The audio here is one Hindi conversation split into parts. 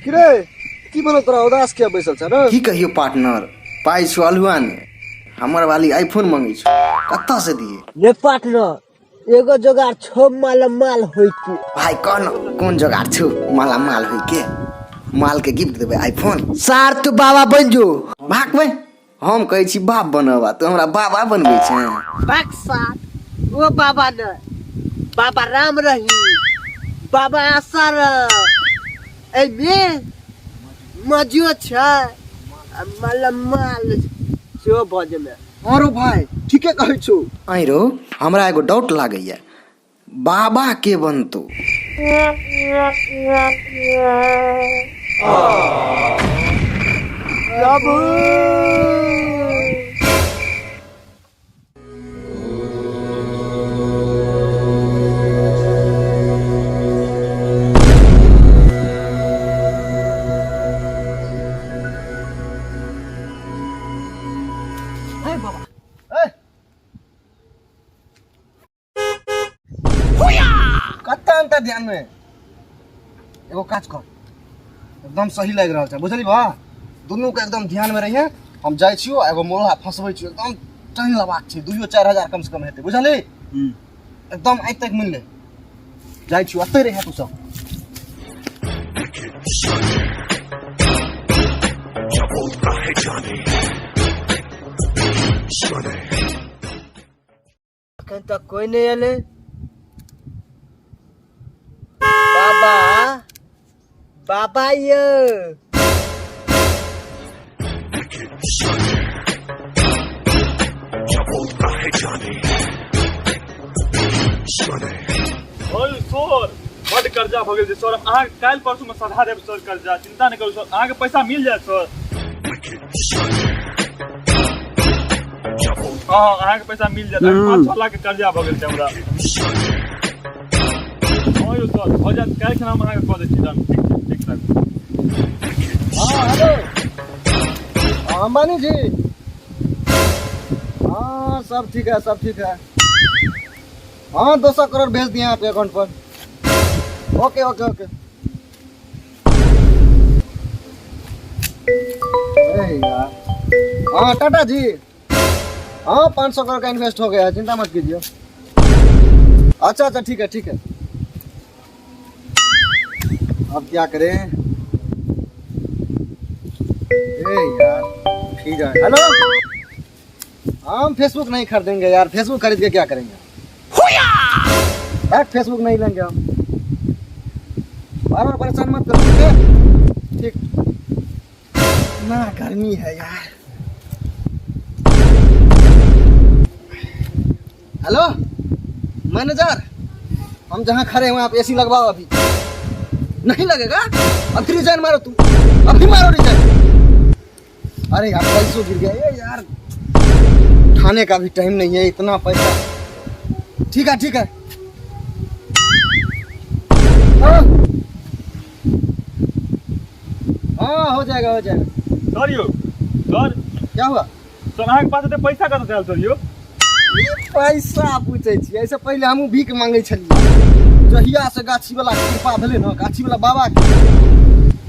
किरे की बोलो तोरा उदास किया बैसल छ रे? की कहियो पार्टनर, पाई छु अलुआ ने हमर वाली आईफोन मांगे छु, कत्ता से दिए? ये पार्टनर एगो जोगार छो माल होई के भाई कौन जोगार छु माला माल होई के? माल के गिफ्ट देबे आईफोन। सार तू बाबा बन जो। भाग बे, हम कहै छी बाप बनवा, तू हमरा बाबा बनबै छै। भाग सार, वो बाबा न, बाबा राम रही, बाबा आशा रह। ए में मजो छ, माल सेहो बजे में। अरे भाई ठीके कहै छु। आई रो हमरा एगो डाउट लागैया, बाबा के बनतो? कत्ता अंतर ध्यान में एगो काज कर, एकदम सही लग रहा है बुझली बा? दोनों के एकदम ध्यान में रहिए। हम जाय छियो एगो मोला फसबै छियो, एकदम टाइम लबाक छै, 2-4 हजार कम से कम हेतै बुझली? एकदम आइ तक मिल ले जाय छियो, अतै रहे तू सब। अखन तक कोई नहीं आले। बाबा बाबा ये बड़ कर्जा भ गेल सर, अहाँ काल्हि परसू में सधा देब सर कर्जा, चिंता नहीं करू सर, अहाँ के पैसा मिल जाए सर। हाँ अहाँ के पैसा मिल जाए, 5-6 लाख के कर्जा भ गेल हमरा। हाँ यौ सर हो जाए, काल्हि खना हम अहाँ के कऽ दै छी दाम। ठीक सर। हाँ हेलो अंबानी जी। हाँ सब ठीक है, सब ठीक है। हाँ 200 करोड़ भेज दिए आपके अकाउंट पर। Okay okay okay. यार हाँ टाटा जी, हाँ 500 करोड़ का इन्वेस्ट हो गया है, चिंता मत कीजिए। अच्छा अच्छा ठीक है ठीक है। अब क्या करें? यार ठीक है। हेलो हम फेसबुक नहीं खरीदेंगे यार, फेसबुक खरीद के क्या करेंगे? यार फेसबुक नहीं लेंगे हम, बार बार परेशान मत करो। ठीक ना, गर्मी है यार। हेलो मैनेजर, हम जहाँ खड़े हुए आप एसी लगवाओ। अभी नहीं लगेगा? अब रिजाइन मारो, तुम अभी मारो रिजाइन। अरे यार पैसों गिर गया ये यार, खाने का भी टाइम नहीं है, इतना पैसा। ठीक है ठीक है। हाँ हो जाएगा हो जाएगा। सर यो सर क्या हुआ? सर अहाँ के पास एते पैसा कतऽ से आयल सर यो? पैसा पूछे छी, ऐसे पहले हमहूँ भीख मांगे छलियै, जहिया से गाछी वाला कृपा भेले ना, गाछी वाला बाबा के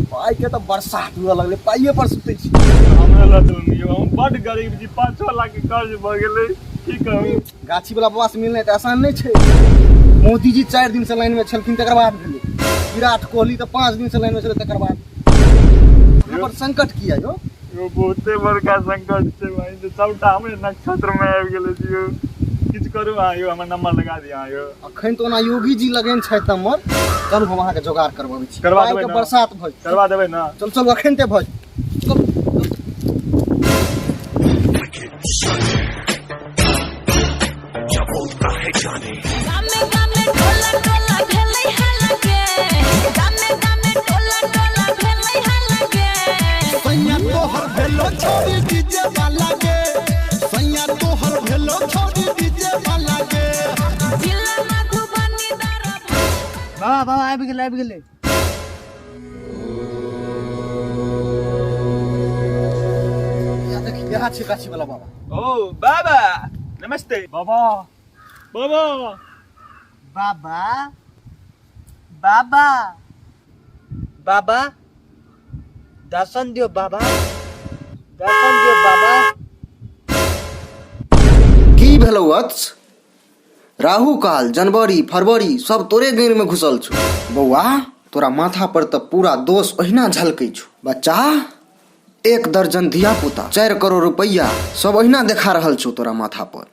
पाई के तो बरसात हुआ लगले, पाइये पर सुते छी। हमरा लग यो हम बड़ गरीब छी, 5-6 लाख के कर्ज भ गेलै, की कहूँ? गाछी वाला बाबा से मिलना तो आसान नहीं छै। मोदी जी 4 दिन से लाइन में छलखिन, तकर बाद भेलै। विराट कोहली तो 5 दिन से लाइन में छलै, तकर बाद पर संकट किया जो यो बहुते बड़का संकट छै भाई, तो सबटा हमरे नक्षत्र में आबि गेलै यो। किछ करू अहाँ यो, हमर नंबर लगा दिअ अहाँ यो। अखन तो ओना योगी जी लगेन छै नंबर, चलू हम अहाँ के जोगाड़ करबाबै छी। करवा देबै के ना? बरसात भ करवा देबै ना? चल चल अखन ते भ बाबा बाबा आबि गेलै। यहाँ छै गाछी वाला बाबा। ओ बाबा नमस्ते। बाबा बाबा बाबा बाबा बाबा दर्शन दियो बाबा, दर्शन दियो बाबा। की भेलौ वत्स? राहु काल, जनवरी, फरवरी सब तोरे गैर में घुसल छौ। बौआ तोरा माथा पर तो पूरा दोष ओहिना झलकै छौ। बच्चा 1 दर्जन धिया पुता 4 करोड़ रुपया सब ओहिना देखा रहल छौ तोरा माथा पर।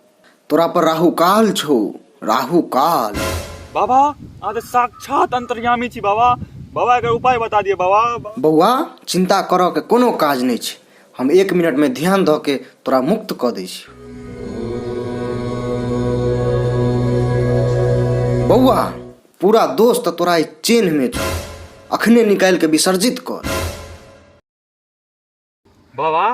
तोरा पर राहु काल छौ, राहु काल। बाबा आज साक्षात अंतर्यामी छी बाबा। बाबा एकर उपाय बता दिए बाबा। बौआ चिंता करऽ के कोनो काज नहीं छै। हम 1 मिनट में ध्यान दऽ के तोरा मुक्त कऽ दै छी। बौआ पूरा दोष तो तोरा चेन्ह में छौ, अखने निकाल के विसर्जित कर। बाबा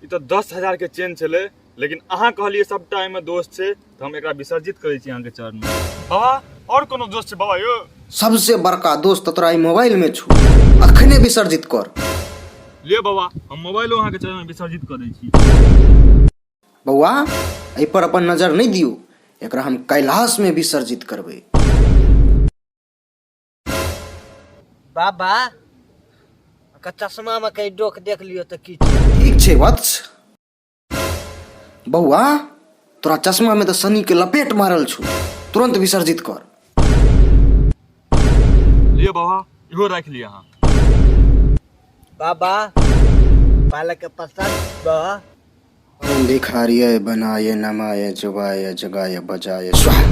ई तो 10,000 के चेन छले, लेकिन अहाँ कहलिए सबटा एमे दोष छै, तो हम एकरा विसर्जित करै छी अहाँ के चरण में। बाबा और कोनो दोष छै बाबा यो? सबसे बड़का दोष तो तोरा मोबाइल में छौ, अखने विसर्जित कर। ले बाबा हम मोबाइलो अहाँ के चरण में विसर्जित कर दै छी। बौआ एहि पर अपन नजर नहीं दियो, एकरा हम कैलाश में विसर्जित करबै। बाबा का चश्मा में कहीं डोक देख लियो तो की? ठीक छै वत्स। बौआ तोरा चश्मा में तो शनि के लपेट मारल छौ, तुरंत विसर्जित कर। लिए बाबा इहो राख लिया अहाँ। बाबा बालक के पसंद बा। ओम भिखारिये बनाये नमाये जुगाये जगाये बजाये स्वाहा।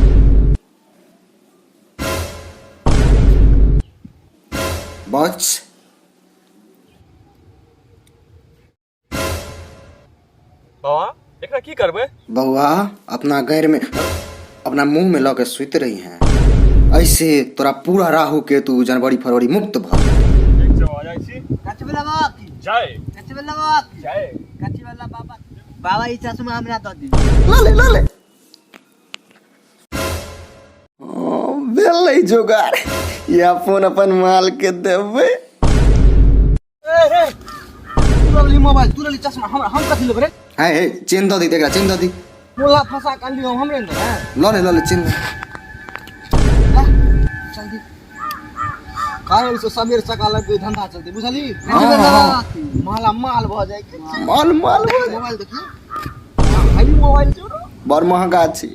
वत्स बाबा एकरा की करबै? बउआ अपना गैर में अपना मुंह में लऽ के सुति रही हैं, ऐसे तोरा पूरा राहु केतु जनवरी फरवरी मुक्त भ। ठीक छै आ जाइ छी। कथी वाला बाबा की? जय कथी वाला बाबा की? जय। कथी वाला बाबा? बाबा ई चश्मा हमरा दऽ दी। ले ओ भेलै जोगाड़, या फोन अपन माल के देबै। तू ले मोबाइल, तू ले चश्मा, हम कथी लेबै रे? है चेन दऽ दी तेकरा, चेन दऽ दी। मोला फंसा कर लियो हमरे अंदर है। ल ले चेन जल्दी काहे से सबेर सकाल के धंधा चलते बुझली? हाँ। माला माल भ जाए। माल मोबाइल देखी, हाई मोबाइल जो बड़ महंगा छी।